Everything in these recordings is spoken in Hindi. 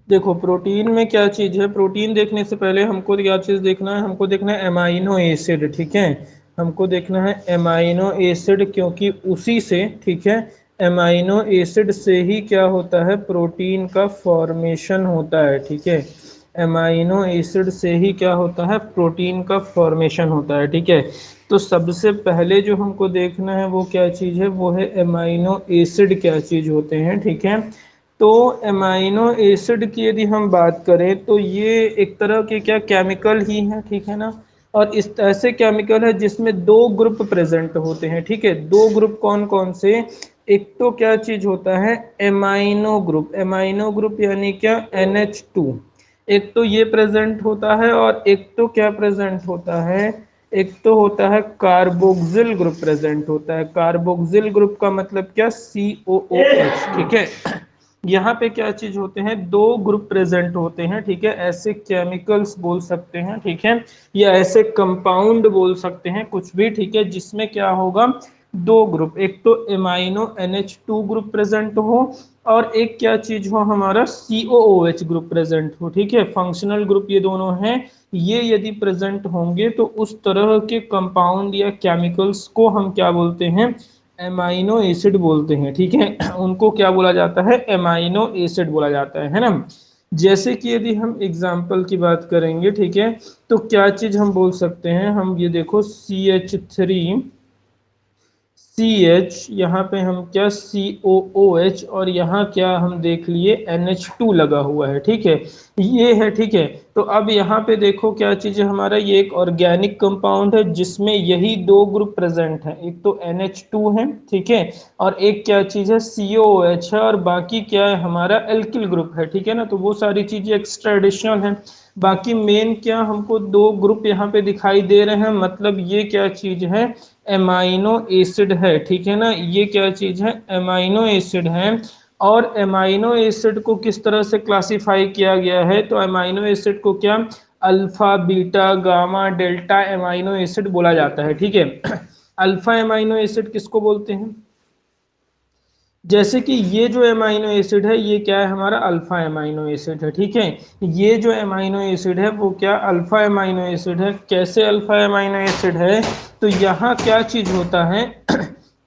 देखो प्रोटीन में क्या चीज़ है, प्रोटीन देखने से पहले हमको क्या चीज़ देखना है, हमको देखना है एमाइनो एसिड, ठीक है। हमको देखना है एमाइनो एसिड, क्योंकि उसी से, ठीक है, एमाइनो एसिड से ही क्या होता है, प्रोटीन का फॉर्मेशन होता है, ठीक है। एमाइनो एसिड से ही क्या होता है, प्रोटीन का फॉर्मेशन होता है, ठीक है। तो सबसे पहले जो हमको देखना है वो क्या चीज़ है, वो है एमाइनो एसिड क्या चीज़ होते हैं, ठीक है। तो एमाइनो एसिड की यदि हम बात करें तो ये एक तरह के क्या केमिकल ही है, ठीक है ना। और इस ऐसे केमिकल है जिसमें दो ग्रुप प्रेजेंट होते हैं, ठीक है। दो ग्रुप कौन कौन से, एक तो क्या चीज होता है एमाइनो ग्रुप, एमाइनो ग्रुप यानी क्या NH2, एक तो ये प्रेजेंट होता है, और एक तो क्या प्रेजेंट होता है, एक तो होता है कार्बोक्सिल ग्रुप प्रेजेंट होता है। कार्बोक्सिल ग्रुप का मतलब क्या, COOH, ठीक है। यहाँ पे क्या चीज होते हैं, दो ग्रुप प्रेजेंट होते हैं, ठीक है। ऐसे केमिकल्स बोल सकते हैं, ठीक है, या ऐसे कंपाउंड बोल सकते हैं, कुछ भी, ठीक है, जिसमें क्या होगा, दो ग्रुप, एक तो एमाइनो NH2 ग्रुप प्रेजेंट हो, और एक क्या चीज हो, हमारा COOH ग्रुप प्रेजेंट हो, ठीक है। फंक्शनल ग्रुप ये दोनों हैं। ये यदि प्रेजेंट होंगे तो उस तरह के कंपाउंड या केमिकल्स को हम क्या बोलते हैं, एमाइनो एसिड बोलते हैं, ठीक है। उनको क्या बोला जाता है, एमाइनो एसिड बोला जाता है ना। जैसे कि यदि हम एग्जाम्पल की बात करेंगे, ठीक है, तो क्या चीज हम बोल सकते हैं, हम ये देखो CH, यहाँ पे हम क्या COOH, और यहाँ क्या हम देख लिए NH2 लगा हुआ है, ठीक है, ये है, ठीक है। तो अब यहाँ पे देखो क्या चीज़ है, हमारा ये एक ऑर्गेनिक कंपाउंड है जिसमें यही दो ग्रुप प्रेजेंट हैं, एक तो NH2 है, ठीक है, और एक क्या चीज़ है COOH है, और बाकी क्या है, हमारा एल्किल ग्रुप है, ठीक है ना। तो वो सारी चीज़ें एक्स्ट्रा एडिशनल हैं। बाकी मेन क्या हमको दो ग्रुप यहाँ पे दिखाई दे रहे हैं, मतलब ये क्या चीज़ है, एमाइनो एसिड है, ठीक है ना। ये क्या चीज है, एमाइनो एसिड है। और एमाइनो एसिड को किस तरह से क्लासिफाई किया गया है, तो एमाइनो एसिड को क्या alpha beta gamma delta amino acid बोला जाता है, ठीक है। अल्फा एमाइनो एसिड किसको बोलते हैं, जैसे कि ये जो एमाइनो एसिड है ये क्या है, हमारा अल्फा एमाइनो एसिड है, ठीक है। ये जो एमाइनो एसिड है वो क्या अल्फा एमाइनो एसिड है। कैसे अल्फा एमाइनो एसिड है, तो यहाँ क्या चीज होता है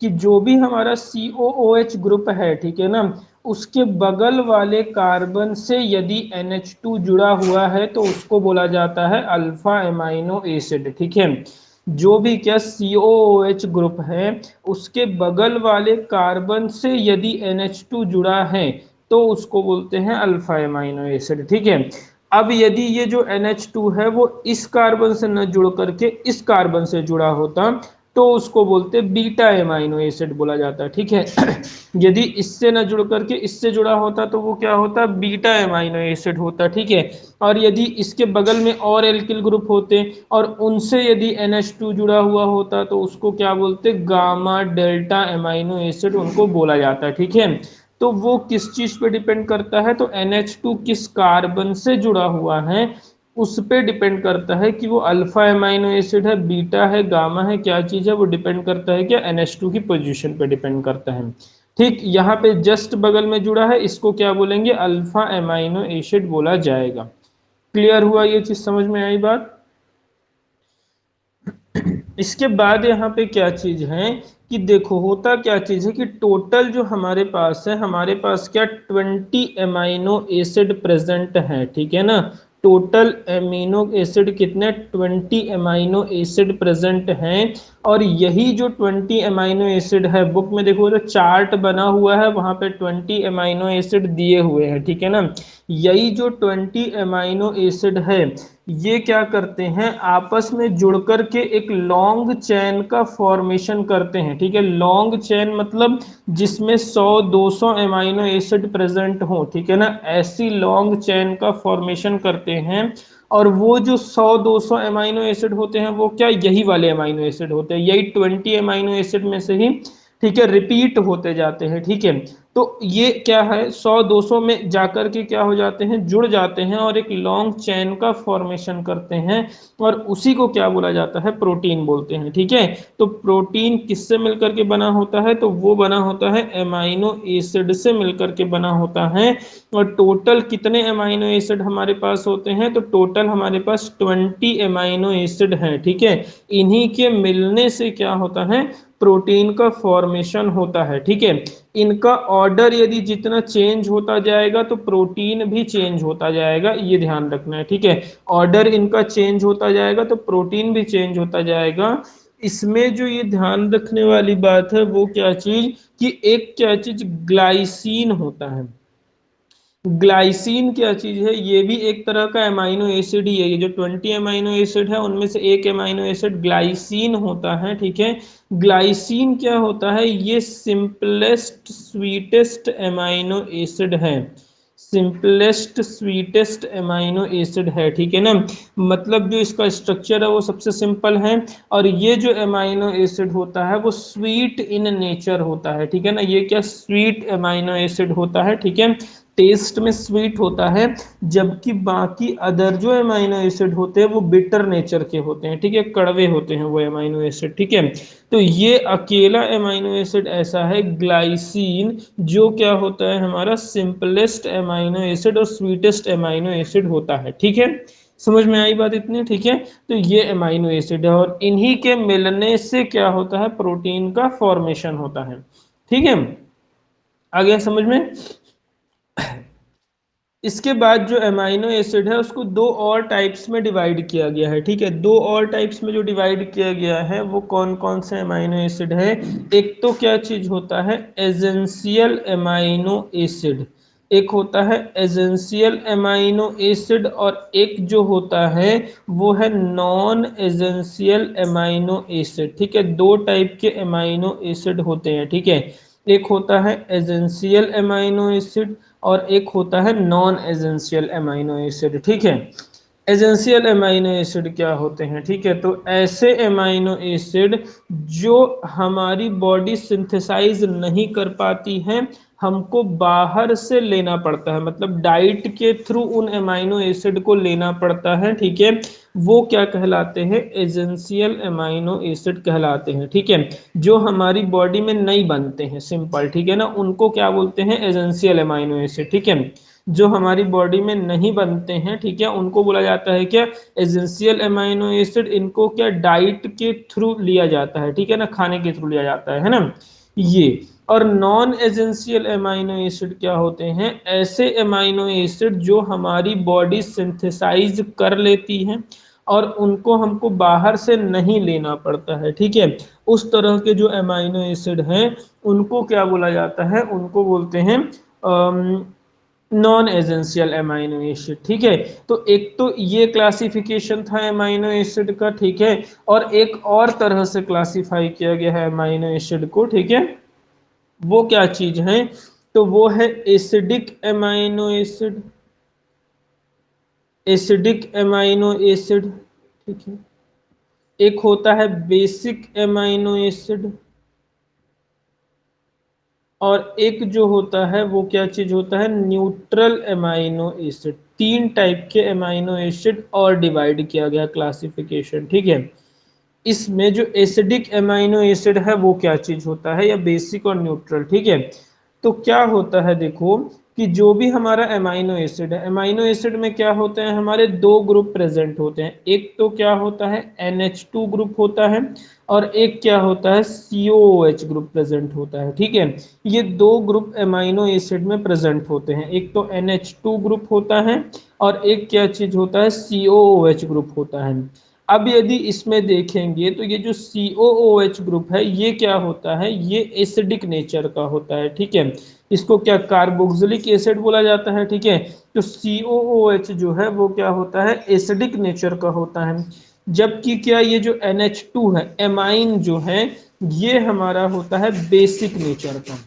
कि जो भी हमारा COOH ग्रुप है, ठीक है ना, उसके बगल वाले कार्बन से यदि NH2 जुड़ा हुआ है तो उसको बोला जाता है अल्फा एमाइनो एसिड, ठीक है। जो भी क्या COOH ग्रुप है उसके बगल वाले कार्बन से यदि NH2 जुड़ा है तो उसको बोलते हैं अल्फा एमाइनो एसिड, ठीक है। अब यदि ये जो NH2 है वो इस कार्बन से न जुड़ करके इस कार्बन से जुड़ा होता तो उसको बोलते बीटा एमाइनो एसिड बोला जाता है, ठीक है। यदि इससे न जुड़ करके इससे जुड़ा होता तो वो क्या होता, बीटा एमाइनो एसिड होता, ठीक है। और यदि इसके बगल में और एल्किल ग्रुप होते और उनसे यदि NH2 जुड़ा हुआ होता तो उसको क्या बोलते, गामा डेल्टा एमाइनो एसिड उनको बोला जाता है, ठीक है। तो वो किस चीज पे डिपेंड करता है, तो NH2 किस कार्बन से जुड़ा हुआ है उस पे डिपेंड करता है कि वो अल्फा एमाइनो एसिड है, बीटा है, गामा है, क्या चीज है, वो डिपेंड करता है क्या NH2 की पोजीशन पे डिपेंड करता है। ठीक, यहाँ पे जस्ट बगल में जुड़ा है इसको क्या बोलेंगे, अल्फा एमाइनो एसिड बोला जाएगा। क्लियर हुआ, ये चीज समझ में आई बात। इसके बाद यहाँ पे क्या चीज है कि देखो होता क्या चीज है कि टोटल जो हमारे पास है, हमारे पास क्या 20 एमाइनो एसिड प्रेजेंट है, ठीक है ना। टोटल एमिनो एसिड कितने, 20 एमाइनो एसिड प्रेजेंट हैं। और यही जो 20 एमाइनो एसिड है, बुक में देखो जो चार्ट बना हुआ है वहां पे 20 एमाइनो एसिड दिए हुए हैं, ठीक है ना। यही जो 20 एमाइनो एसिड है ये क्या करते हैं, आपस में जुड़ कर के एक लॉन्ग चेन का फॉर्मेशन करते हैं, ठीक है। लॉन्ग चेन मतलब जिसमें 100-200 एमाइनो एसिड प्रेजेंट हो, ठीक है ना, ऐसी लॉन्ग चेन का फॉर्मेशन करते हैं। और वो जो 100-200 एमाइनो एसिड होते हैं वो क्या यही वाले एमाइनो एसिड होते हैं, यही 20 एमाइनो एसिड में से ही ठीक है, रिपीट होते जाते हैं। ठीक है, तो ये क्या है, 100-200 में जाकर के क्या हो जाते हैं, जुड़ जाते हैं और एक लॉन्ग चेन का फॉर्मेशन करते हैं, और उसी को क्या बोला जाता है, प्रोटीन बोलते हैं। ठीक है, तो प्रोटीन किससे मिलकर के बना होता है, तो वो बना होता है एमाइनो एसिड से मिलकर के बना होता है। और टोटल कितने एमाइनो एसिड हमारे पास होते हैं, तो टोटल हमारे पास 20 एमाइनो एसिड हैं। ठीक है, इन्हीं के मिलने से क्या होता है, प्रोटीन का फॉर्मेशन होता है। ठीक है, इनका ऑर्डर यदि जितना चेंज होता जाएगा तो प्रोटीन भी चेंज होता जाएगा, ये ध्यान रखना है। ठीक है, ऑर्डर इनका चेंज होता जाएगा तो प्रोटीन भी चेंज होता जाएगा। इसमें जो ये ध्यान रखने वाली बात है वो क्या चीज, कि एक क्या चीज, ग्लाइसिन होता है। ग्लाइसिन क्या चीज है, ये भी एक तरह का एमाइनो एसिड ही है। ये जो 20 एमाइनो एसिड है उनमें से एक एमाइनो एसिड ग्लाइसिन होता है। ठीक है, ग्लाइसिन क्या होता है, ये सिंपलेस्ट स्वीटेस्ट एमाइनो एसिड है, सिंपलेस्ट स्वीटेस्ट एमाइनो एसिड है। ठीक है ना, मतलब जो इसका स्ट्रक्चर है वो सबसे सिंपल है, और ये जो एमाइनो एसिड होता है वो स्वीट इन नेचर होता है। ठीक है ना, ये क्या, स्वीट एमाइनो एसिड होता है। ठीक है, टेस्ट में स्वीट होता है, जबकि बाकी अदर जो एमाइनो एसिड होते हैं वो बिटर नेचर के होते हैं। ठीक है, कड़वे होते हैं वो एमाइनो एसिड। ठीक है, तो ये अकेला एमाइनो एसिड ऐसा है ग्लाइसिन, जो क्या होता है, हमारा सिंपलेस्ट एमाइनो एसिड और स्वीटेस्ट एमाइनो एसिड होता है। ठीक है, समझ में आई बात इतनी। ठीक है, तो ये एमाइनो एसिड है और इन्हीं के मिलने से क्या होता है, प्रोटीन का फॉर्मेशन होता है। ठीक है, आ गया समझ में। इसके बाद जो अमाइनो एसिड है उसको दो और टाइप्स में डिवाइड किया गया है। ठीक है, दो और टाइप्स में जो डिवाइड किया गया है वो कौन कौन से अमाइनो एसिड है, एक तो क्या चीज होता है, एसेंशियल अमाइनो एसिड, एक होता है एसेंशियल अमाइनो एसिड, और एक जो होता है वो है नॉन एसेंशियल अमाइनो एसिड। ठीक है, दो टाइप के अमाइनो एसिड होते हैं। ठीक है, एक होता है एसेंशियल अमाइनो एसिड और एक होता है नॉन एसेंशियल अमाइनो एसिड। ठीक है, एसेंशियल अमाइनो एसिड क्या होते हैं, ठीक है, तो ऐसे अमाइनो एसिड जो हमारी बॉडी सिंथेसाइज नहीं कर पाती हैं, हमको बाहर से लेना पड़ता है, मतलब डाइट के थ्रू उन अमाइनो एसिड को लेना पड़ता है। ठीक है, वो क्या कहलाते हैं, एसेंशियल अमाइनो एसिड कहलाते हैं। ठीक है, जो हमारी बॉडी में नहीं बनते हैं, सिंपल। ठीक है ना, उनको क्या बोलते हैं, एसेंशियल अमाइनो एसिड। ठीक है, जो हमारी बॉडी में नहीं बनते हैं, ठीक है, उनको बोला जाता है क्या, एसेंशियल अमाइनो एसिड। इनको क्या, डाइट के थ्रू लिया जाता है। ठीक है ना, खाने के थ्रू लिया जाता है ना ये। और नॉन एसेंशियल अमाइनो एसिड क्या होते हैं, ऐसे अमाइनो एसिड जो हमारी बॉडी सिंथेसाइज कर लेती है और उनको हमको बाहर से नहीं लेना पड़ता है। ठीक है, उस तरह के जो अमाइनो एसिड हैं उनको क्या बोला जाता है, उनको बोलते हैं नॉन एसेंशियल अमाइनो एसिड। ठीक है, तो एक तो ये क्लासिफिकेशन था अमाइनो एसिड का। ठीक है, और एक और तरह से क्लासिफाई किया गया है अमाइनो एसिड को। ठीक है, वो क्या चीज है, तो वो है acidic amino acid, acidic amino acid. ठीक है, एक होता है बेसिक एमाइनो एसिड, और एक जो होता है वो क्या चीज होता है, न्यूट्रल एमाइनो एसिड। तीन टाइप के एमाइनो एसिड और डिवाइड किया गया क्लासिफिकेशन। ठीक है, इसमें जो एसिडिक एमाइनो एसिड है वो क्या चीज होता है, या बेसिक और न्यूट्रल। ठीक है, तो क्या होता है, देखो कि जो भी हमारा एमाइनो एसिड है, एमाइनो एसिड में क्या होते हैं, हमारे दो ग्रुप प्रेजेंट होते हैं। एक तो क्या होता है, NH2 ग्रुप होता है, और एक क्या होता है, COOH ग्रुप प्रेजेंट होता है। ठीक है, ये दो ग्रुप एमाइनो एसिड में प्रेजेंट होते हैं, एक तो NH2 ग्रुप होता है और एक क्या चीज होता है, COOH ग्रुप होता है। अब यदि इसमें देखेंगे तो ये जो COOH ग्रुप है ये क्या होता है, ये एसिडिक नेचर का होता है। ठीक है, इसको क्या, कार्बोक्सिलिक एसिड बोला जाता है। ठीक है, तो COOH जो है वो क्या होता है, एसिडिक नेचर का होता है, जबकि क्या, ये जो NH2 है, एमाइन जो है, ये हमारा होता है बेसिक नेचर का।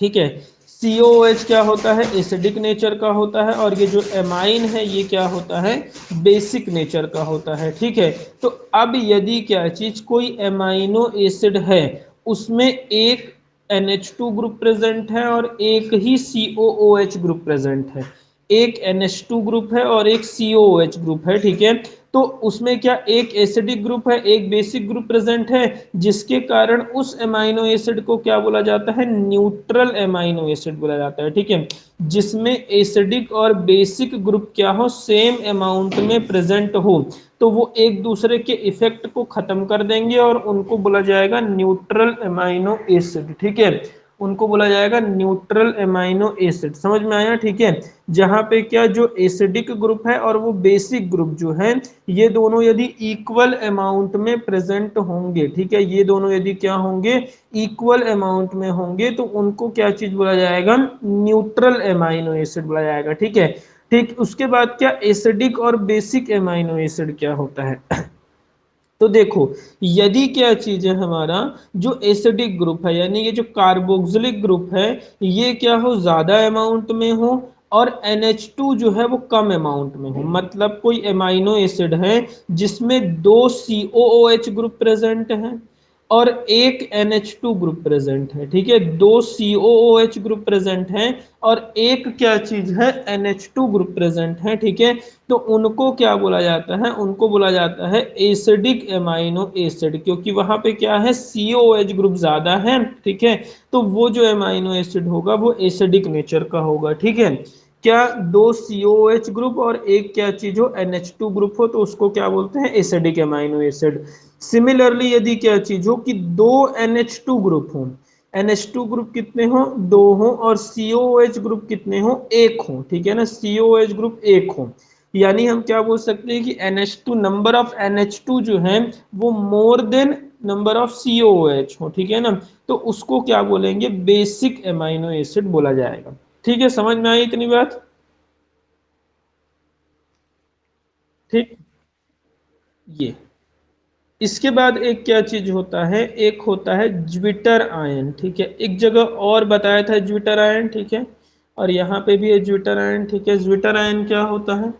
ठीक है, COOH क्या होता है, एसिडिक नेचर का होता है, और ये जो एमाइन है ये क्या होता है, बेसिक नेचर का होता है। ठीक है, तो अब यदि क्या चीज, कोई एमाइनो एसिड है उसमें एक NH2 ग्रुप प्रेजेंट है और एक ही COOH ग्रुप प्रेजेंट है। एक NH2 ग्रुप है और एक COOH ग्रुप है, ठीक है। तो उसमें क्या एक एसिडिक ग्रुप है, एक बेसिक ग्रुप प्रेजेंट है, जिसके कारण उस एमाइनो एसिड को क्या बोला जाता है, न्यूट्रल एमाइनो एसिड बोला जाता है, ठीक है। जिसमें एसिडिक और बेसिक ग्रुप क्या हो, सेम अमाउंट में प्रेजेंट हो, तो वो एक दूसरे के इफेक्ट को खत्म कर देंगे और उनको बोला जाएगा न्यूट्रल एमाइनो एसिड, ठीक है। उनको बोला जाएगा न्यूट्रल एमाइनो एसिड, समझ में आया, ठीक है। जहां पे क्या जो एसिडिक ग्रुप है और वो बेसिक ग्रुप जो है, ये दोनों यदि इक्वल अमाउंट में प्रेजेंट होंगे, ठीक है, ये दोनों यदि क्या होंगे, इक्वल अमाउंट में होंगे, तो उनको क्या चीज बोला जाएगा, न्यूट्रल एमाइनो एसिड बोला जाएगा, ठीक है। ठीक, उसके बाद क्या एसिडिक और बेसिक एमाइनो एसिड क्या होता है तो देखो, यदि क्या चीज है हमारा जो एसिडिक ग्रुप है, यानी ये जो कार्बोक्सिलिक ग्रुप है, ये क्या हो, ज्यादा अमाउंट में हो, और NH2 जो है वो कम अमाउंट में हो, मतलब कोई एमाइनो एसिड है जिसमें दो COOH ग्रुप प्रेजेंट है और एक NH2 ग्रुप प्रेजेंट है, ठीक है। दो COOH ग्रुप प्रेजेंट है और एक क्या चीज है, NH2 ग्रुप प्रेजेंट है, ठीक है। तो उनको क्या बोला जाता है, उनको बोला जाता है एसिडिक एमाइनो एसिड, क्योंकि वहां पे क्या है, COOH ग्रुप ज्यादा है, ठीक है। तो वो जो एमाइनो एसिड होगा वो एसिडिक नेचर का होगा, ठीक है। क्या दो COOH ग्रुप और एक क्या चीज हो, NH2 ग्रुप हो, तो उसको क्या बोलते हैं, एसिडिक एमाइनो एसिड। सिमिलरली यदि क्या चीज हो कि दो NH2 ग्रुप हो, NH2 ग्रुप कितने हो, दो हो, और COOH ग्रुप कितने हो, एक हो, ठीक है ना, COOH ग्रुप एक हो, यानी हम क्या बोल सकते हैं कि NH2 नंबर ऑफ NH2 जो है वो more than number of COOH हो, ठीक है ना, तो उसको क्या बोलेंगे, बेसिक एमाइनो एसिड बोला जाएगा, ठीक है। समझ में आई इतनी बात, ठीक। ये इसके बाद एक क्या चीज होता है, एक होता है ज्विटर आयन, ठीक है। एक जगह और बताया था ज्विटर आयन, ठीक है, और यहाँ पे भी है ज्विटर आयन, ठीक है। ज्विटर आयन क्या होता है,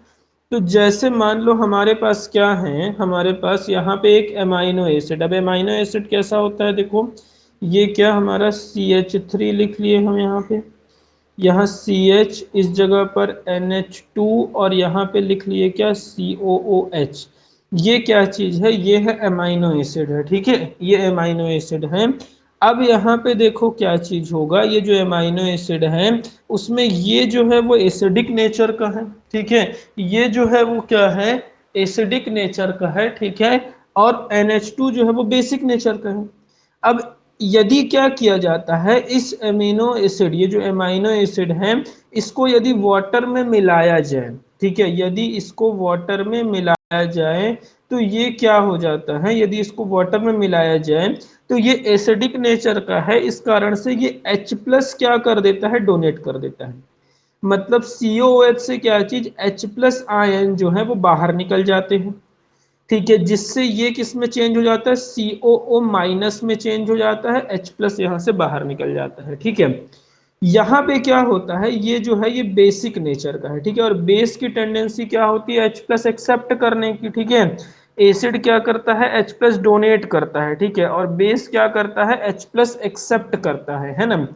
तो जैसे मान लो हमारे पास क्या है, हमारे पास यहाँ पे एक एमाइनो एसिड, अब एमाइनो एसिड कैसा होता है, देखो ये क्या हमारा CH3 लिख लिए हम यहाँ पे, यहाँ CH, इस जगह पर NH2, और यहाँ पे लिख लिए क्या, COOH। ये क्या चीज है, ये है एमाइनो एसिड है, ठीक है, ये एमाइनो एसिड है। अब यहाँ पे देखो क्या चीज होगा, ये जो एमाइनो एसिड है उसमें ये जो है वो एसिडिक नेचर का है, ठीक है। ये जो है वो क्या है, एसिडिक नेचर का है, ठीक है। और NH2 जो है वो बेसिक नेचर का है। अब यदि क्या किया जाता है, इस एमिनो एसिड, ये जो एमाइनो एसिड है, इसको यदि वाटर में मिलाया जाए, ठीक है, यदि इसको वाटर में मिलाया जाए तो ये क्या हो जाता है, यदि इसको वाटर में मिलाया जाए तो ये एसिडिक नेचर का है, इस कारण से ये H+ क्या कर देता है, डोनेट कर देता है। मतलब COOH से क्या चीज, H+ आयन जो है वो बाहर निकल जाते हैं, ठीक है, जिससे ये किस में चेंज हो जाता है, COO- में चेंज हो जाता है, H+ यहाँ से बाहर निकल जाता है, ठीक है। यहाँ पे क्या होता है, ये जो है ये बेसिक नेचर का है, ठीक है, और बेस की टेंडेंसी क्या होती है, H+ एक्सेप्ट करने की, ठीक है। एसिड क्या करता है, H+ डोनेट करता है, ठीक है, और बेस क्या करता है, H+ एक्सेप्ट करता है ना।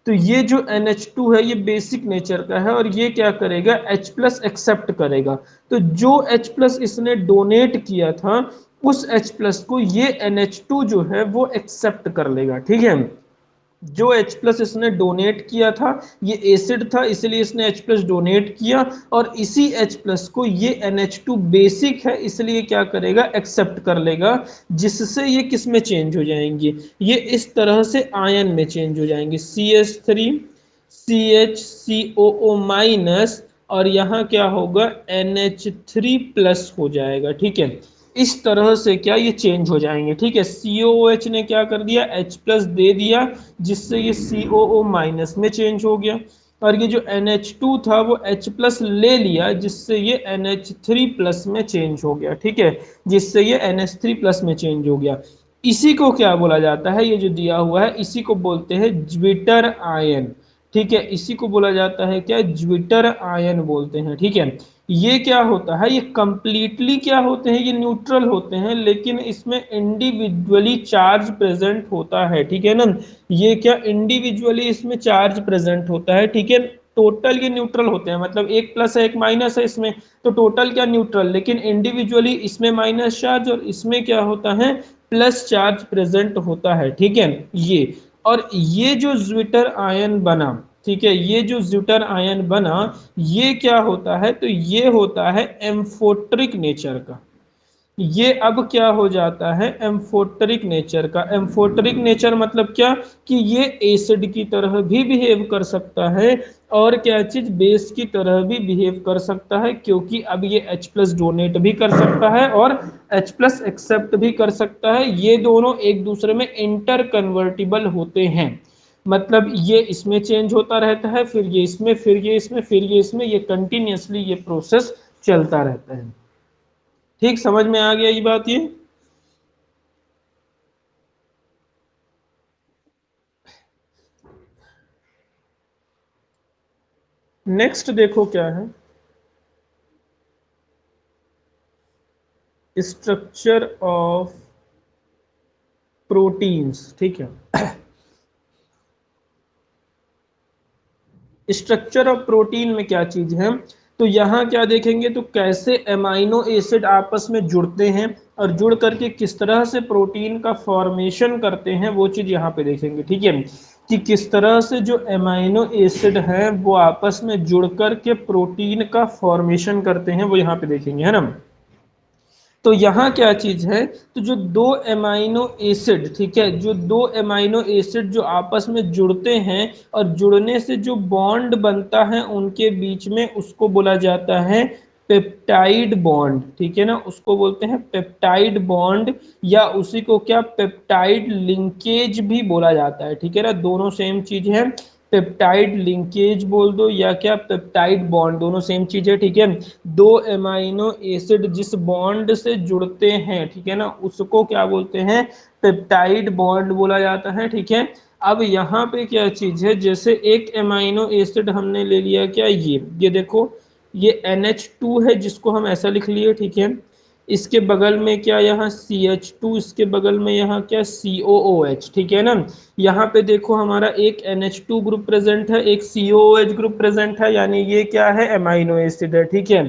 तो ये जो NH2 है ये बेसिक नेचर का है और ये क्या करेगा, H+ एक्सेप्ट करेगा। तो जो H+ इसने डोनेट किया था उस H+ को ये NH2 जो है वो एक्सेप्ट कर लेगा, ठीक है। जो H+ इसने डोनेट किया था, ये एसिड था इसलिए इसने H+ डोनेट किया, और इसी H+ को ये NH2 बेसिक है इसलिए क्या करेगा, एक्सेप्ट कर लेगा, जिससे ये किस में चेंज हो जाएंगे, ये इस तरह से आयन में चेंज हो जाएंगे, CH3 CHCOO-, और यहाँ क्या होगा, NH3+ हो जाएगा, ठीक है। इस तरह से क्या ये चेंज हो जाएंगे, ठीक है। COOH ने क्या कर दिया, H+ दे दिया, जिससे ये COO- में चेंज हो गया, और ये जो NH2 था वो H+ ले लिया, जिससे ये NH3+ में चेंज हो गया, ठीक है, जिससे ये NH3+ में चेंज हो गया। इसी को क्या बोला जाता है, ये जो दिया हुआ है इसी को बोलते हैं ज्विटर आयन, ठीक है, इसी को बोला जाता है क्या, ज्विटर आयन बोलते हैं। ठीक है, ये क्या होता है, ये कंप्लीटली क्या होते हैं, ये न्यूट्रल होते हैं, लेकिन इसमें इंडिविजुअली चार्ज प्रेजेंट होता है। ठीक है ना, ये क्या इंडिविजुअली इसमें चार्ज प्रेजेंट होता है। ठीक है, टोटल ये न्यूट्रल होते हैं, मतलब एक प्लस है एक माइनस है इसमें, तो टोटल क्या न्यूट्रल, लेकिन इंडिविजुअली इसमें माइनस चार्ज और इसमें क्या होता है, प्लस चार्ज प्रेजेंट होता है। ठीक है, ये और ये जो ज्विटर आयन बना, ठीक है, ये जो ज्विटर आयन बना, ये क्या होता है, तो ये होता है एम्फोट्रिक नेचर का। ये अब क्या हो जाता है, एम्फोटरिक नेचर का। एम्फोटरिक नेचर मतलब क्या, कि ये एसिड की तरह भी बिहेव कर सकता है और क्या चीज, बेस की तरह भी बिहेव कर सकता है, क्योंकि अब ये H प्लस डोनेट भी कर सकता है और H प्लस एक्सेप्ट भी कर सकता है। ये दोनों एक दूसरे में इंटर कन्वर्टिबल होते हैं, मतलब ये इसमें चेंज होता रहता है, फिर ये इसमें, फिर ये इसमें, फिर ये इसमें, ये कंटिन्यूअसली ये प्रोसेस चलता रहता है। ठीक, समझ में आ गया ये बात ये। नेक्स्ट देखो क्या है, स्ट्रक्चर ऑफ प्रोटीन्स। ठीक है, स्ट्रक्चर ऑफ प्रोटीन में क्या चीज है, तो यहाँ क्या देखेंगे, तो कैसे एमाइनो एसिड आपस में जुड़ते हैं और जुड़ करके किस तरह से प्रोटीन का फॉर्मेशन करते हैं, वो चीज यहाँ पे देखेंगे। ठीक है, कि किस तरह से जो एमाइनो एसिड हैं वो आपस में जुड़ करके प्रोटीन का फॉर्मेशन करते हैं, वो यहाँ पे देखेंगे, है ना। तो यहाँ क्या चीज है, तो जो दो एमाइनो एसिड, ठीक है, जो दो एमाइनो एसिड जो आपस में जुड़ते हैं और जुड़ने से जो बॉन्ड बनता है उनके बीच में, उसको बोला जाता है पेप्टाइड बॉन्ड। ठीक है ना, उसको बोलते हैं पेप्टाइड बॉन्ड, या उसी को क्या, पेप्टाइड लिंकेज भी बोला जाता है। ठीक है ना, दोनों सेम चीज है, पेप्टाइड लिंकेज बोल दो या क्या, पेप्टाइड बॉन्ड, दोनों सेम चीज है। ठीक है, दो एमाइनो एसिड जिस बॉन्ड से जुड़ते हैं, ठीक है ना, उसको क्या बोलते हैं, पेप्टाइड बॉन्ड बोला जाता है। ठीक है, अब यहाँ पे क्या चीज है, जैसे एक एमाइनो एसिड हमने ले लिया क्या, ये देखो, ये NH2 है, जिसको हम ऐसा लिख लिए। ठीक है, इसके बगल में क्या, यहाँ CH2, इसके बगल में यहाँ क्या, COOH। ठीक है ना, यहाँ पे देखो हमारा एक NH2 ग्रुप प्रेजेंट है, एक COOH ग्रुप प्रेजेंट है, यानी ये क्या है, एमाइनो एसिड है। ठीक है,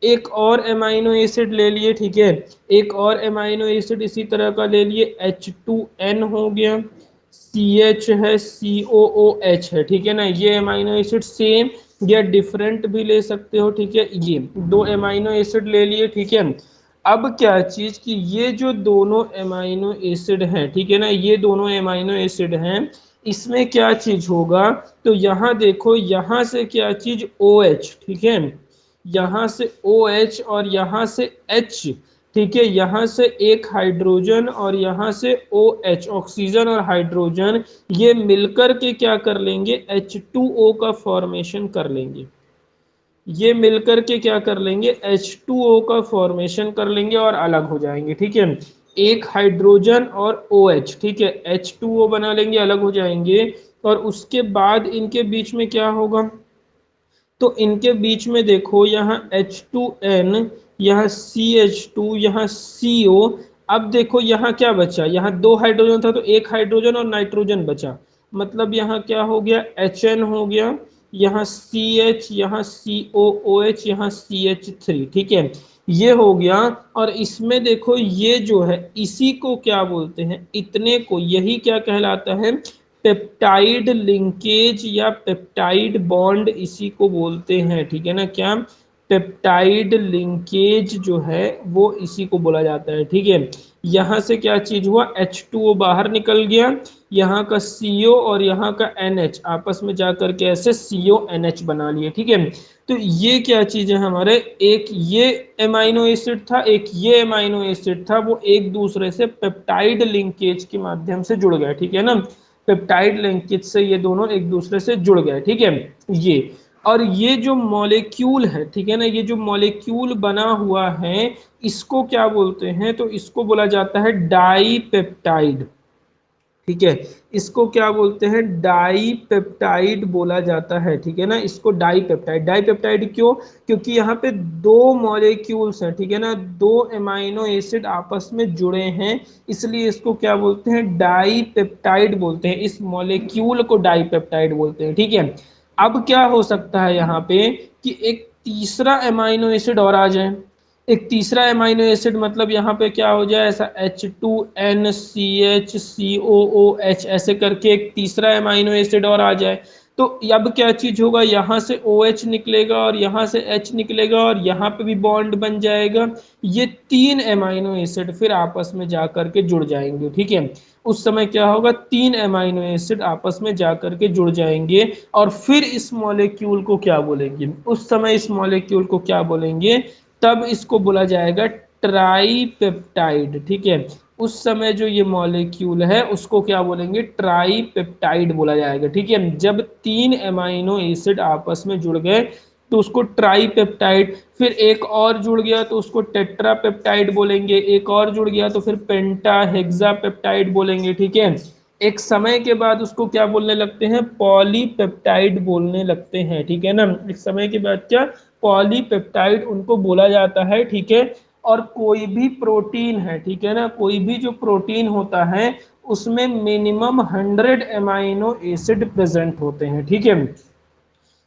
एक और एमाइनो एसिड ले लिए। ठीक है, एक और एमाइनो एसिड इसी तरह का ले लिए, H2N हो गया, CH है, COOH है। ठीक है ना, ये एमाइनो एसिड सेम या डिफरेंट भी ले सकते हो। ठीक है, ये दो एमाइनो एसिड ले लिए। ठीक है, अब क्या चीज, कि ये जो दोनों एमाइनो एसिड हैं, ठीक है ना, ये दोनों एमाइनो एसिड हैं, इसमें क्या चीज होगा, तो यहाँ देखो, यहाँ से क्या चीज, OH। ठीक है, यहाँ से OH और यहाँ से H। ठीक है, यहाँ से एक हाइड्रोजन और यहाँ से OH, ऑक्सीजन और हाइड्रोजन, ये मिलकर के क्या कर लेंगे, H2O का फॉर्मेशन कर लेंगे। ये मिलकर के क्या कर लेंगे, H2O का फॉर्मेशन कर लेंगे और अलग हो जाएंगे। ठीक है, एक हाइड्रोजन और OH, ठीक है, H2O बना लेंगे, अलग हो जाएंगे, और उसके बाद इनके बीच में क्या होगा, तो इनके बीच में देखो, यहाँ H2N, यहाँ CH2, यहाँ CO। अब देखो यहाँ क्या बचा, यहाँ दो हाइड्रोजन था, तो एक हाइड्रोजन और नाइट्रोजन बचा, मतलब यहाँ क्या हो गया, HN हो गया, यहाँ CH, यहाँ COOH, यहाँ CH3। ठीक है, ये हो गया। और इसमें देखो, ये जो है इसी को क्या बोलते हैं, इतने को, यही क्या कहलाता है, पेप्टाइड लिंकेज या पेप्टाइड बॉन्ड, इसी को बोलते हैं। ठीक है ना, क्या, पेप्टाइड लिंकेज जो है वो इसी को बोला जाता है। ठीक है, यहाँ से क्या चीज हुआ, H2O बाहर निकल गया, यहाँ का CO और यहाँ का NH आपस में जाकर के ऐसे CONH बना लिए। ठीक है, तो ये क्या चीज है हमारे, एक ये एमाइनो एसिड था, एक ये एमाइनो एसिड था, वो एक दूसरे से पेप्टाइड लिंकेज के माध्यम से जुड़ गए। ठीक है ना, पेप्टाइड लिंकेज से ये दोनों एक दूसरे से जुड़ गए। ठीक है, ये और ये जो मॉलिक्यूल है, ठीक है ना, ये जो मॉलिक्यूल बना हुआ है, इसको क्या बोलते हैं, तो इसको बोला जाता है डाई पेप्टाइड। ठीक है। इसको क्या बोलते हैं, डाई पेप्टाइड बोला जाता है, ठीक है ना। इसको डाई पेप्टाइड, डाई पेप्टाइड क्यों, क्योंकि यहाँ पे दो मॉलिक्यूल्स हैं, ठीक है ना, दो एमाइनो एसिड आपस में जुड़े हैं, इसलिए इसको क्या बोलते हैं, डाई पेप्टाइड बोलते हैं। इस मॉलिक्यूल को डाई पेप्टाइड बोलते हैं, ठीक है। अब क्या हो सकता है यहाँ पे कि एक तीसरा एमाइनो एसिड और आ जाए। एक तीसरा एमाइनो एसिड मतलब यहाँ पे क्या हो जाए, ऐसा H2NCHCOOH ऐसे करके एक तीसरा एमाइनो एसिड और आ जाए। तो अब क्या चीज होगा, यहाँ से OH निकलेगा और यहाँ से H निकलेगा और यहाँ पे भी बॉन्ड बन जाएगा। ये तीन एमाइनो एसिड फिर आपस में जा करके जुड़ जाएंगे, ठीक है। उस समय क्या होगा, तीन एमाइनो एसिड आपस में जा करके जुड़ जाएंगे और फिर इस मॉलिक्यूल को क्या बोलेंगे, उस समय इस मॉलिक्यूल को क्या बोलेंगे, तब इसको बोला जाएगा ट्राईपेप्टाइड, ठीक है। उस समय जो ये मॉलिक्यूल है उसको क्या बोलेंगे, ट्राईपेप्टाइड बोला जाएगा, ठीक है। जब तीन एमाइनो एसिड आपस में जुड़ गए तो उसको ट्राईपेप्टाइड, फिर एक और जुड़ गया तो उसको टेट्रापेप्टाइड बोलेंगे, एक और जुड़ गया तो फिर पेंटा हेक्सापेप्टाइड बोलेंगे, ठीक है। एक समय के बाद उसको क्या बोलने लगते हैं, पॉलीपेप्टाइड बोलने लगते हैं, ठीक है ना। एक समय के बाद क्या, पॉलीपेप्टाइड उनको बोला जाता है, ठीक है। और कोई भी प्रोटीन है, ठीक है ना, कोई भी जो प्रोटीन होता है उसमें मिनिमम 100 एमाइनो एसिड प्रेजेंट होते हैं, ठीक है।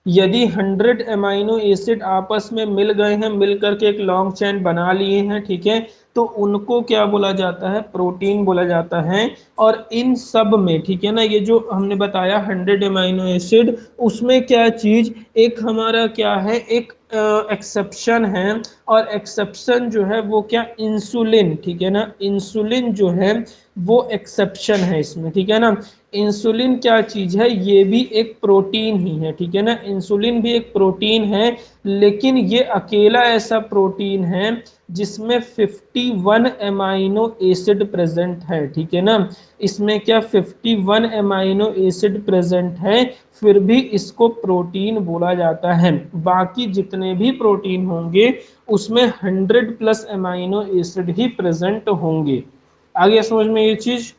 यदि 100 एमाइनो एसिड आपस में मिल गए हैं, मिल करके एक लॉन्ग चेन बना लिए हैं, ठीक है, तो उनको क्या बोला जाता है, प्रोटीन बोला जाता है। और इन सब में, ठीक है ना, ये जो हमने बताया 100 एमाइनो एसिड, उसमें क्या चीज, एक हमारा क्या है, एक एक्सेप्शन है। और एक्सेप्शन जो है वो क्या, इंसुलिन, ठीक है ना, इंसुलिन जो है वो एक्सेप्शन है इसमें, ठीक है ना। इंसुलिन क्या चीज है, ये भी एक प्रोटीन ही है, ठीक है ना, इंसुलिन भी एक प्रोटीन है, लेकिन ये अकेला ऐसा प्रोटीन है जिसमें 51 एमाइनो एसिड प्रेजेंट है, ठीक है ना। इसमें क्या 51 एमाइनो एसिड प्रेजेंट है, फिर भी इसको प्रोटीन बोला जाता है। बाकी जितने भी प्रोटीन होंगे उसमें 100 प्लस एमाइनो एसिड ही प्रेजेंट होंगे। आगे समझ में ये चीज,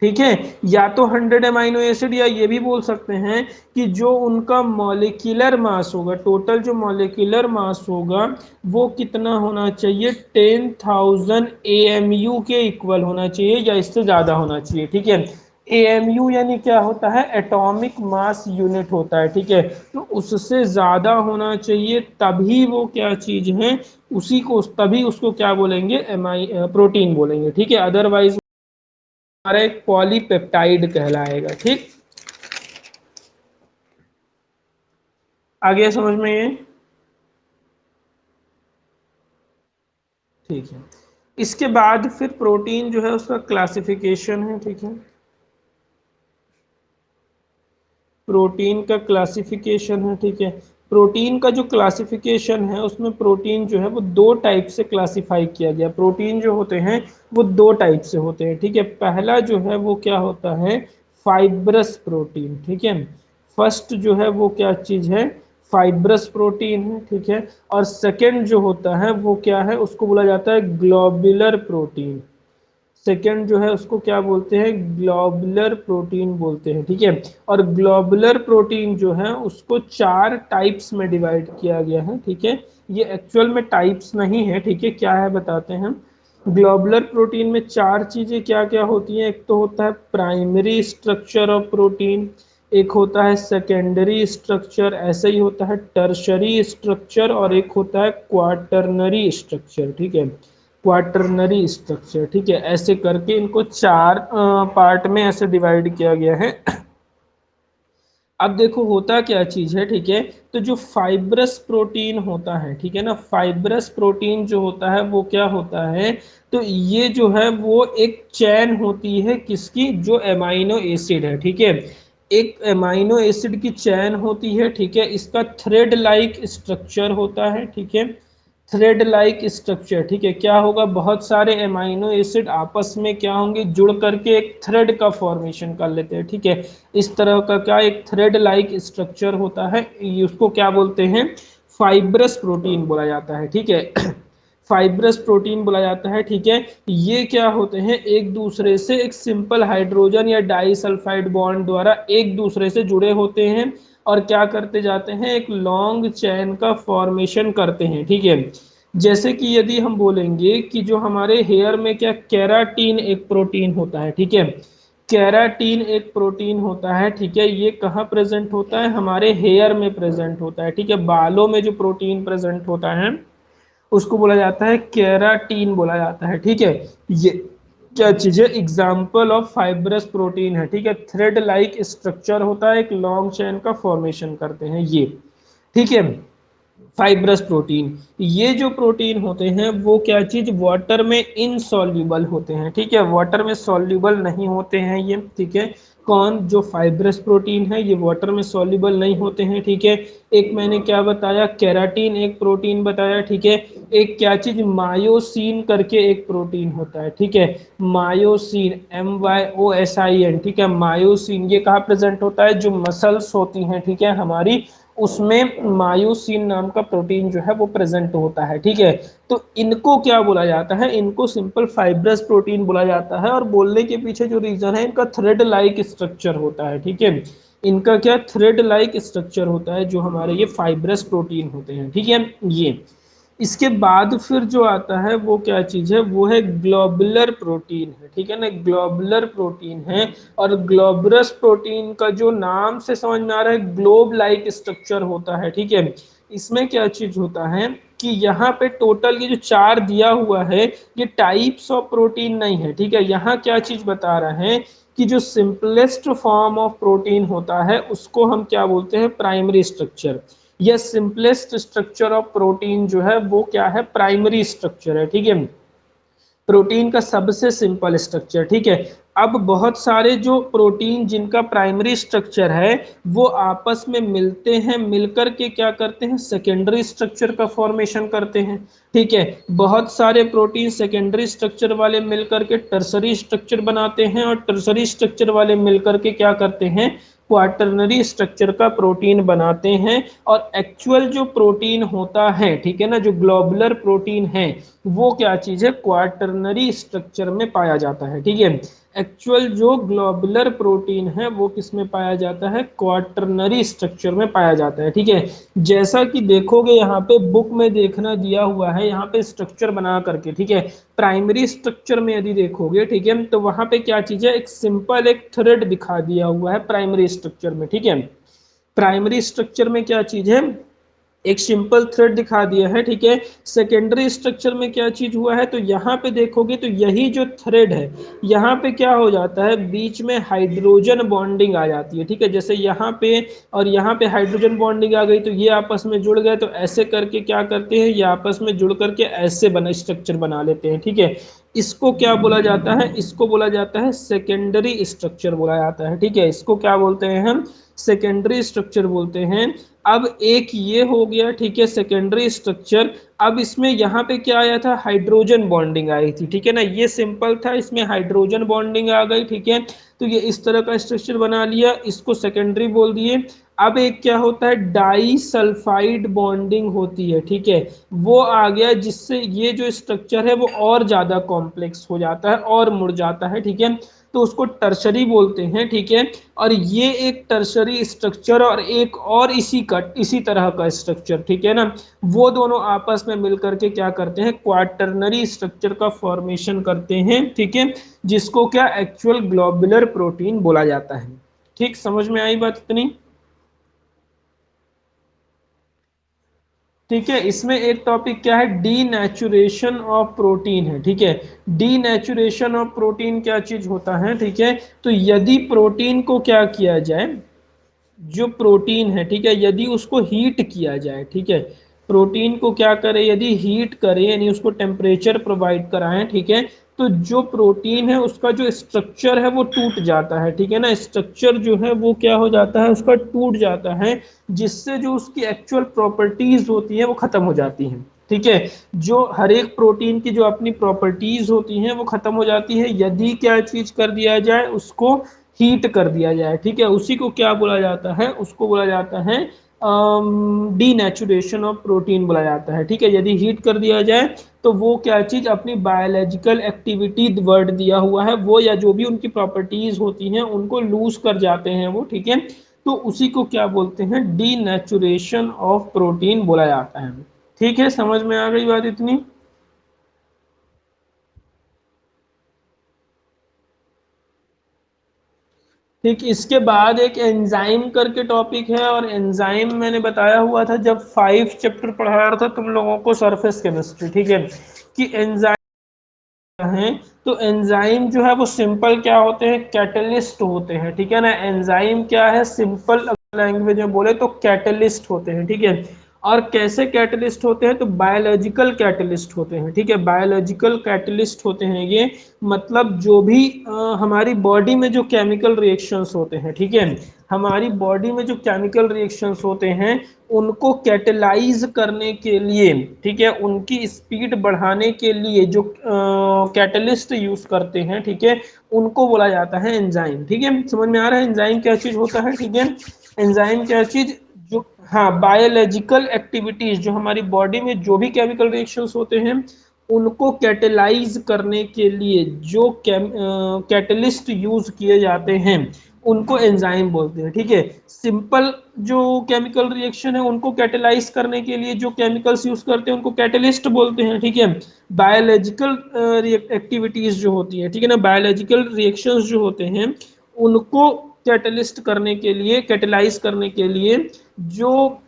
ठीक है। या तो 100 एमाइनो एसिड, या ये भी बोल सकते हैं कि जो उनका मॉलिक्यूलर मास होगा, टोटल जो मॉलिक्यूलर मास होगा वो कितना होना चाहिए, 10,000 AMU के इक्वल होना चाहिए या इससे ज्यादा होना चाहिए, ठीक है। AMU यानी क्या होता है, एटॉमिक मास यूनिट होता है, ठीक है। तो उससे ज्यादा होना चाहिए तभी वो क्या चीज है, उसी को तभी उसको क्या बोलेंगे, प्रोटीन बोलेंगे, ठीक है। अदरवाइज हमारा एक पॉलीपेप्टाइड कहलाएगा, ठीक। आ गया समझ में ये, ठीक है। इसके बाद फिर प्रोटीन जो है उसका क्लासिफिकेशन है, ठीक है। प्रोटीन का क्लासिफिकेशन है, ठीक है। प्रोटीन का जो क्लासिफिकेशन है उसमें प्रोटीन जो है वो दो टाइप से क्लासिफाई किया गया। प्रोटीन जो होते हैं वो दो टाइप से होते हैं, ठीक है। पहला जो है वो क्या होता है, फाइब्रस प्रोटीन, ठीक है। फर्स्ट जो है वो क्या चीज है, फाइब्रस प्रोटीन है, ठीक है। और सेकंड जो होता है वो क्या है, उसको बोला जाता है ग्लोबुलर प्रोटीन। सेकेंड जो है उसको क्या बोलते हैं, ग्लोबुलर प्रोटीन बोलते हैं, ठीक है। और ग्लोबुलर प्रोटीन जो है उसको चार टाइप्स में डिवाइड किया गया है, ठीक है। ये एक्चुअल में टाइप्स नहीं है, ठीक है, क्या है बताते हैं हम। ग्लोबुलर प्रोटीन में चार चीजें क्या क्या होती हैं, एक तो होता है प्राइमरी स्ट्रक्चर ऑफ प्रोटीन, एक होता है सेकेंडरी स्ट्रक्चर, ऐसे ही होता है टर्शरी स्ट्रक्चर, और एक होता है क्वाटरनरी स्ट्रक्चर, ठीक है। क्वाटरनरी स्ट्रक्चर, ठीक है। ऐसे करके इनको चार पार्ट में ऐसे डिवाइड किया गया है। अब देखो होता क्या चीज है, ठीक है। तो जो फाइब्रस प्रोटीन होता है, ठीक है ना, फाइब्रस प्रोटीन जो होता है वो क्या होता है, तो ये जो है वो एक चैन होती है किसकी, जो एमाइनो एसिड है, ठीक है। एक एमाइनो एसिड की चैन होती है, ठीक है। इसका थ्रेड लाइक स्ट्रक्चर होता है, ठीक है। थ्रेड लाइक स्ट्रक्चर, ठीक है। क्या होगा, बहुत सारे एमाइनो एसिड आपस में क्या होंगे, जुड़ करके एक थ्रेड का फॉर्मेशन कर लेते हैं, ठीक है। इस तरह का क्या एक थ्रेड लाइक स्ट्रक्चर होता है, उसको क्या बोलते हैं, फाइब्रस प्रोटीन बोला जाता है, ठीक है। फाइब्रस प्रोटीन बोला जाता है, ठीक है। ये क्या होते हैं, एक दूसरे से एक सिंपल हाइड्रोजन या डाइसल्फाइड बॉन्ड द्वारा एक दूसरे से जुड़े होते हैं और क्या करते जाते हैं, एक लॉन्ग चेन का फॉर्मेशन करते हैं, ठीक है। जैसे कि यदि हम बोलेंगे कि जो हमारे हेयर में क्या केराटीन एक प्रोटीन होता है, ठीक है। केराटीन एक प्रोटीन होता है, ठीक है। ये कहाँ प्रेजेंट होता है, हमारे हेयर में प्रेजेंट होता है, ठीक है। बालों में जो प्रोटीन प्रेजेंट होता है उसको बोला जाता है केराटीन बोला जाता है, ठीक है। ये क्या चीज है, एग्जाम्पल ऑफ फाइब्रस प्रोटीन है, ठीक है। थ्रेड लाइक स्ट्रक्चर होता है, एक लॉन्ग चेन का फॉर्मेशन करते हैं ये, ठीक है। फाइब्रस प्रोटीन, ये जो प्रोटीन होते हैं वो क्या चीज, वाटर में इनसॉल्युबल होते हैं, ठीक है। वाटर में सॉल्युबल नहीं होते हैं ये, ठीक है। कौन, जो फाइब्रस प्रोटीन है ये वाटर में सॉल्युबल नहीं होते हैं, ठीक है। एक मैंने क्या बताया, केराटिन एक प्रोटीन बताया, ठीक है। एक क्या चीज, मायोसिन करके एक प्रोटीन होता है, ठीक है। मायोसिन, MYOSIN, ठीक है। मायोसिन ये कहाँ प्रेजेंट होता है, जो मसल्स होती हैं, ठीक है, हमारी, उसमें मायोसिन नाम का प्रोटीन जो है वो प्रेजेंट होता है, ठीक है। तो इनको क्या बोला जाता है, इनको सिंपल फाइब्रस प्रोटीन बोला जाता है। और बोलने के पीछे जो रीजन है, इनका थ्रेड लाइक स्ट्रक्चर होता है, ठीक है। इनका क्या, थ्रेड लाइक स्ट्रक्चर होता है, जो हमारे ये फाइब्रस प्रोटीन होते हैं, ठीक है। ये इसके बाद फिर जो आता है वो क्या चीज है, वो है ग्लोबुलर प्रोटीन है, ठीक है ना, ग्लोबुलर प्रोटीन है। और ग्लोबुलस प्रोटीन का जो नाम से समझ में आ रहा है, ग्लोब लाइक स्ट्रक्चर होता है, ठीक है। इसमें क्या चीज होता है कि यहाँ पे टोटल ये जो चार दिया हुआ है, ये टाइप्स ऑफ प्रोटीन नहीं है, ठीक है। यहाँ क्या चीज बता रहे हैं कि जो सिंपलेस्ट फॉर्म ऑफ प्रोटीन होता है उसको हम क्या बोलते हैं, प्राइमरी स्ट्रक्चर। यह सिंपलेस्ट स्ट्रक्चर ऑफ प्रोटीन जो है वो क्या है, प्राइमरी स्ट्रक्चर है, ठीक है। प्रोटीन का सबसे सिंपल स्ट्रक्चर, ठीक है। अब बहुत सारे जो प्रोटीन जिनका प्राइमरी स्ट्रक्चर है वो आपस में मिलते हैं, मिलकर के क्या करते हैं, सेकेंडरी स्ट्रक्चर का फॉर्मेशन करते हैं, ठीक है। बहुत सारे प्रोटीन सेकेंडरी स्ट्रक्चर वाले मिलकर के टर्सरी स्ट्रक्चर बनाते हैं, और टर्सरी स्ट्रक्चर वाले मिलकर के क्या करते हैं, क्वाटरनरी स्ट्रक्चर का प्रोटीन बनाते हैं। और एक्चुअल जो प्रोटीन होता है, ठीक है ना, जो ग्लोबुलर प्रोटीन है वो क्या चीज है, क्वाटरनरी स्ट्रक्चर में पाया जाता है, ठीक है। एक्चुअल जो ग्लोबुलर प्रोटीन है वो किस में पाया जाता है, क्वाटरनरी स्ट्रक्चर में पाया जाता है, ठीक है। जैसा कि देखोगे यहाँ पे बुक में देखना दिया हुआ है, यहाँ पे स्ट्रक्चर बना करके, ठीक है। प्राइमरी स्ट्रक्चर में यदि देखोगे, ठीक है, तो वहां पे क्या चीज है, एक सिंपल एक थ्रेड दिखा दिया हुआ है प्राइमरी स्ट्रक्चर में, ठीक है। प्राइमरी स्ट्रक्चर में क्या चीज है, एक सिंपल थ्रेड दिखा दिया है, ठीक है। सेकेंडरी स्ट्रक्चर में क्या चीज हुआ है, तो यहाँ पे देखोगे तो यही जो थ्रेड है, यहाँ पे क्या हो जाता है, बीच में हाइड्रोजन बॉन्डिंग आ जाती है, ठीक है। जैसे यहाँ पे और यहाँ पे हाइड्रोजन बॉन्डिंग आ गई तो ये आपस में जुड़ गए, तो ऐसे करके क्या करते हैं, ये आपस में जुड़ करके ऐसे बना स्ट्रक्चर बना लेते हैं, ठीक है। इसको क्या बोला जाता है, इसको बोला जाता है सेकेंडरी स्ट्रक्चर बोला जाता है, ठीक है। इसको क्या बोलते हैं हम, सेकेंडरी स्ट्रक्चर बोलते हैं। अब एक ये हो गया, ठीक है, सेकेंडरी स्ट्रक्चर। अब इसमें यहाँ पे क्या आया था, हाइड्रोजन बॉन्डिंग आई थी, ठीक है ना, ये सिंपल था, इसमें हाइड्रोजन बॉन्डिंग आ गई, ठीक है। तो ये इस तरह का स्ट्रक्चर बना लिया, इसको सेकेंडरी बोल दिए। अब एक क्या होता है, डाई सल्फाइड बॉन्डिंग होती है, ठीक है, वो आ गया, जिससे ये जो स्ट्रक्चर है वो और ज्यादा कॉम्प्लेक्स हो जाता है और मुड़ जाता है, ठीक है। तो उसको टर्शरी बोलते हैं, ठीक है। और ये एक टर्शरी स्ट्रक्चर और एक और इसी तरह का स्ट्रक्चर, ठीक है ना, वो दोनों आपस में मिलकर के क्या करते हैं, क्वाटरनरी स्ट्रक्चर का फॉर्मेशन करते हैं, ठीक है। जिसको क्या एक्चुअल ग्लोबुलर प्रोटीन बोला जाता है। ठीक, समझ में आई बात इतनी? ठीक है, इसमें एक टॉपिक क्या है, डी नेचुरेशन ऑफ प्रोटीन है, ठीक है। डी नेचुरेशन ऑफ प्रोटीन क्या चीज होता है, ठीक है। तो यदि प्रोटीन को क्या किया जाए, जो प्रोटीन है, ठीक है, यदि उसको हीट किया जाए, ठीक है, प्रोटीन को क्या करे, यदि हीट करे यानी उसको टेम्परेचर प्रोवाइड कराएं, ठीक है, तो जो प्रोटीन है उसका जो स्ट्रक्चर है वो टूट जाता है, ठीक है ना, स्ट्रक्चर जो है वो क्या हो जाता है, उसका टूट जाता है। जिससे जो उसकी एक्चुअल प्रॉपर्टीज होती हैं वो खत्म हो जाती हैं, ठीक है। जो हर एक प्रोटीन की जो अपनी प्रॉपर्टीज होती हैं वो खत्म हो जाती है, यदि क्या चीज कर दिया जाए, उसको हीट कर दिया जाए, ठीक है, उसी को क्या बोला जाता है, उसको बोला जाता है डीनेचुरेशन ऑफ प्रोटीन बोला जाता है, ठीक है। यदि हीट कर दिया जाए तो वो क्या चीज अपनी बायोलॉजिकल एक्टिविटी वर्ड दिया हुआ है वो, या जो भी उनकी प्रॉपर्टीज होती हैं उनको लूज कर जाते हैं वो, ठीक है। तो उसी को क्या बोलते हैं, डीनेचुरेशन ऑफ प्रोटीन बोला जाता है। ठीक है, समझ में आ गई बात इतनी। ठीक, इसके बाद एक एंजाइम करके टॉपिक है, और एंजाइम मैंने बताया हुआ था जब 5 चैप्टर पढ़ा रहा था तुम लोगों को सरफेस केमिस्ट्री, ठीक है, कि एंजाइम हैं। तो एंजाइम जो है वो सिंपल क्या होते हैं, कैटलिस्ट होते हैं, ठीक है ना। एंजाइम क्या है, सिंपल लैंग्वेज में बोले तो कैटलिस्ट होते हैं, ठीक है। और कैसे कैटलिस्ट होते हैं, तो बायोलॉजिकल कैटलिस्ट होते हैं, ठीक है, बायोलॉजिकल कैटलिस्ट होते हैं ये। मतलब जो भी हमारी बॉडी में जो केमिकल रिएक्शंस होते हैं, ठीक है, हमारी बॉडी में जो केमिकल रिएक्शंस होते हैं उनको कैटलाइज करने के लिए, ठीक है, उनकी स्पीड बढ़ाने के लिए जो कैटलिस्ट यूज करते हैं, ठीक है, उनको बोला जाता है एंजाइम, ठीक है। समझ में आ रहा है एंजाइम क्या चीज होता है, ठीक है। एंजाइम क्या चीज, जो हाँ बायोलॉजिकल एक्टिविटीज, जो हमारी बॉडी में जो भी केमिकल रिएक्शंस होते हैं उनको कैटेलाइज करने के लिए जो कैटलिस्ट यूज किए जाते हैं उनको एंजाइम बोलते हैं, ठीक है। सिंपल जो केमिकल रिएक्शन है उनको कैटेलाइज करने के लिए जो केमिकल्स यूज करते हैं उनको कैटलिस्ट बोलते हैं, ठीक है। बायोलॉजिकल एक्टिविटीज जो होती है, ठीक है ना, बायोलॉजिकल रिएक्शंस जो होते हैं उनको कैटलिस्ट करने के लिए, कैटेलाइज करने के लिए जो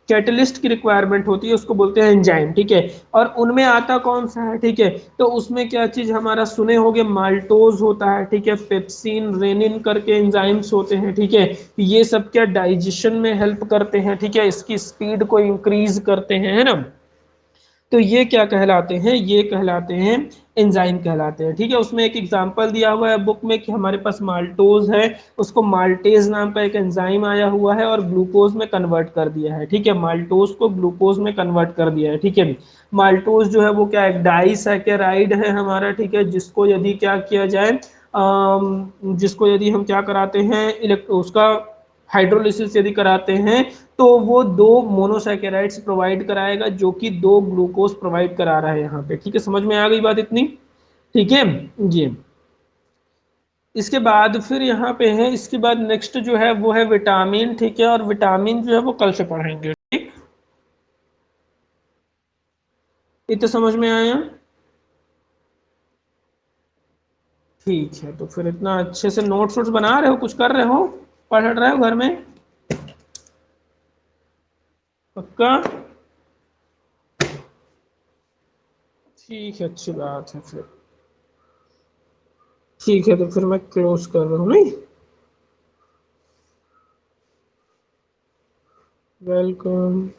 कैटलिस्ट की रिक्वायरमेंट होती है उसको बोलते हैं एंजाइम, ठीक है। और उनमें आता कौन सा है, ठीक है, तो उसमें क्या चीज हमारा सुने होंगे, माल्टोज होता है, ठीक है, पेप्सिन, रेनिन करके एंजाइम्स होते हैं, ठीक है। ये सब क्या डाइजेशन में हेल्प करते हैं, ठीक है, इसकी स्पीड को इंक्रीज करते हैं, है ना। तो ये क्या कहलाते हैं, ये कहलाते हैं एंजाइम कहलाते हैं, ठीक है। उसमें एक एग्जांपल दिया हुआ है बुक में कि हमारे पास माल्टोज है, उसको माल्टेज नाम का एक एंजाइम आया हुआ है और ग्लूकोज में कन्वर्ट कर दिया है, ठीक है, माल्टोज को ग्लूकोज में कन्वर्ट कर दिया है, ठीक है। माल्टोज जो है वो क्या है, डाइसैकेराइड है हमारा, ठीक है, जिसको यदि क्या किया जाए, जिसको यदि हम क्या कराते हैं, उसका हाइड्रोलिसिस यदि कराते हैं तो वो दो मोनोसैकेराइड्स प्रोवाइड कराएगा जो कि दो ग्लूकोज प्रोवाइड करा रहा है यहाँ पे, ठीक है। समझ में आ गई बात इतनी, ठीक है जी। इसके बाद फिर यहाँ पे है, इसके बाद नेक्स्ट जो है वो है विटामिन, ठीक है, और विटामिन जो है वो कल से पढ़ेंगे, ठीक। इतना समझ में आया, ठीक है। तो फिर इतना अच्छे से नोट्स वोट्स बना रहे हो, कुछ कर रहे हो, पढ़ रहे हो घर में, पक्का, ठीक है, अच्छी बात है फिर। ठीक है, तो फिर मैं क्लोज कर रहा हूँ, नहीं, वेलकम।